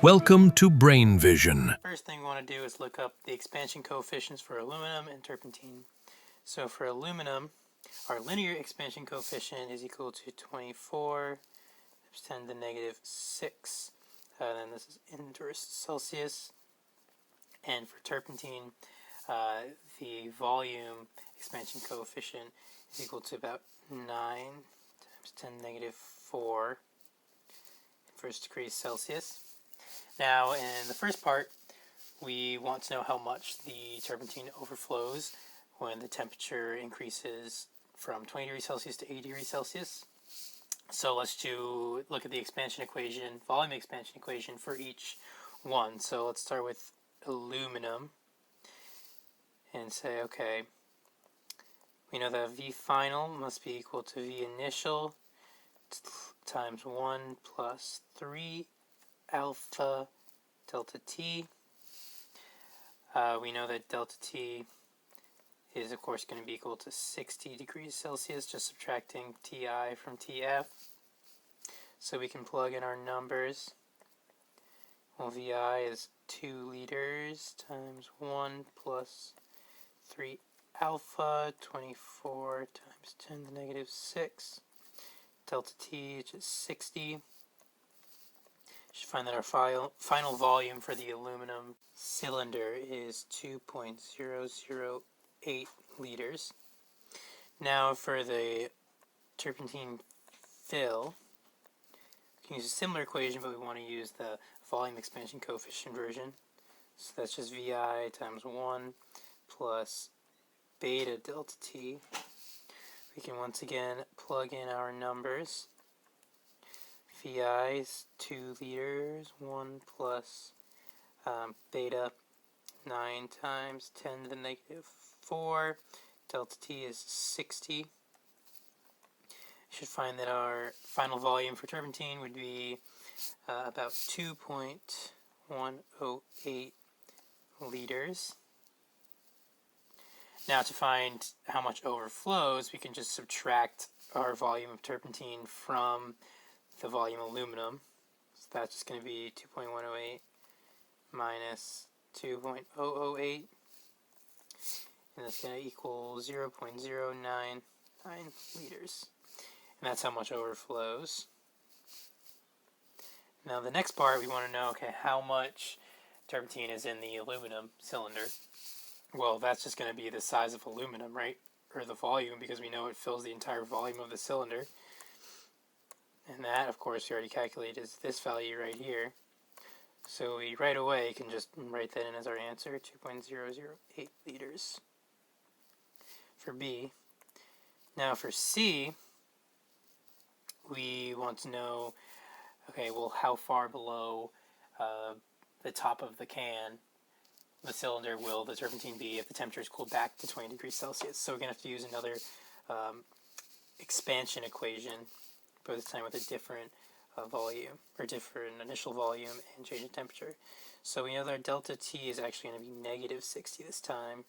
Welcome to Brain Vision. First thing we want to do is look up the expansion coefficients for aluminum and turpentine. So for aluminum, our linear expansion coefficient is equal to 24 times 10 to the negative 6. Then this is inverse Celsius. And for turpentine, the volume expansion coefficient is equal to about 9 times 10 to the negative 4 inverse degrees Celsius. Now, in the first part, we want to know how much the turpentine overflows when the temperature increases from 20 degrees Celsius to 80 degrees Celsius. So let's look at the expansion equation, volume expansion equation for each one. So let's start with aluminum and say, okay, we know that V final must be equal to V initial times 1 plus 3 alpha delta T. We know that delta T is of course going to be equal to 60 degrees Celsius, just subtracting Ti from Tf. So we can plug in our numbers. Well, Vi is 2 liters times 1 plus 3 alpha, 24 times 10 to the negative 6. Delta T, which is 60. Should find that our final volume for the aluminum cylinder is 2.008 liters. Now for the turpentine fill, we can use a similar equation, but we want to use the volume expansion coefficient version. So that's just Vi times 1 plus beta delta T. We can once again plug in our numbers. Vi is 2 liters, 1 plus beta 9 times 10 to the negative 4. Delta T is 60. You should find that our final volume for turpentine would be about 2.108 liters. Now to find how much overflows, we can just subtract our volume of turpentine from the volume aluminum. So that's just going to be 2.108 minus 2.008, and that's going to equal 0.099 liters. And that's how much overflows. Now the next part, we want to know, okay, how much turpentine is in the aluminum cylinder? Well, that's just going to be the size of aluminum, right? Or the volume, because we know it fills the entire volume of the cylinder. And that, of course, we already calculated is this value right here. So we right away can just write that in as our answer, 2.008 liters for B. Now for C, we want to know, okay, well, how far below the top of the can, the cylinder, will the turpentine be if the temperature is cooled back to 20 degrees Celsius? So we're going to have to use another expansion equation, but this time with a different volume, or different initial volume and change in temperature. So we know that our delta T is actually going to be negative 60 this time,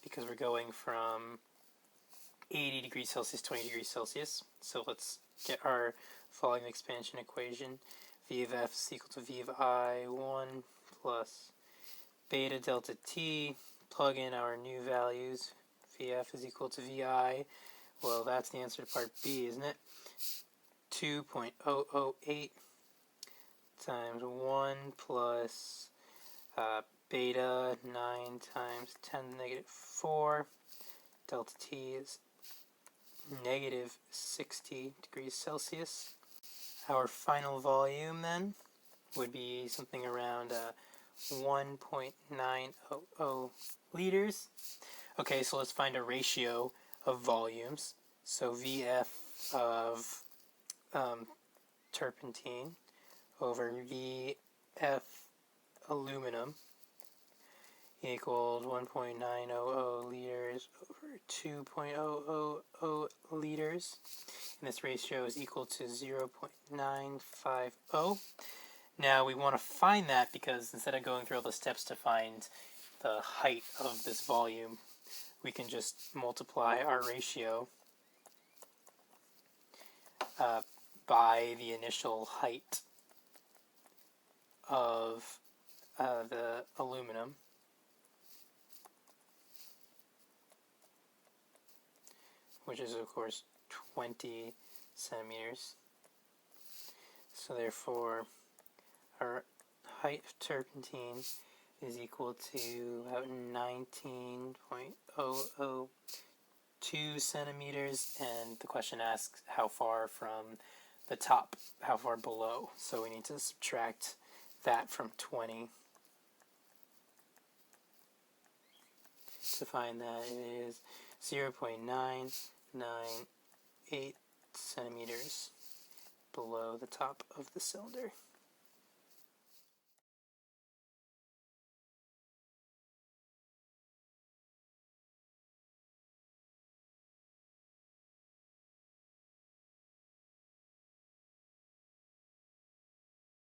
because we're going from 80 degrees Celsius, 20 degrees Celsius. So let's get our volume expansion equation. V of F is equal to V of I 1 plus beta delta T. Plug in our new values. Vf is equal to Vi. Well, that's the answer to part B, isn't it? 2.008 times 1 plus beta 9 times 10 to the negative 4. Delta T is negative 60 degrees Celsius. Our final volume then would be something around 1.900 liters. Okay, so let's find a ratio of volumes. So Vf of turpentine over Vf aluminum equals 1.900 liters over 2.000 liters. And this ratio is equal to 0.950. Now we want to find that because instead of going through all the steps to find the height of this volume, we can just multiply our ratio by the initial height of of the aluminum, which is of course 20 centimeters. So therefore our height of turpentine is equal to about 19.002 centimeters, and the question asks how far from the top, how far below. So we need to subtract that from 20 to find that it is 0.998 centimeters below the top of the cylinder.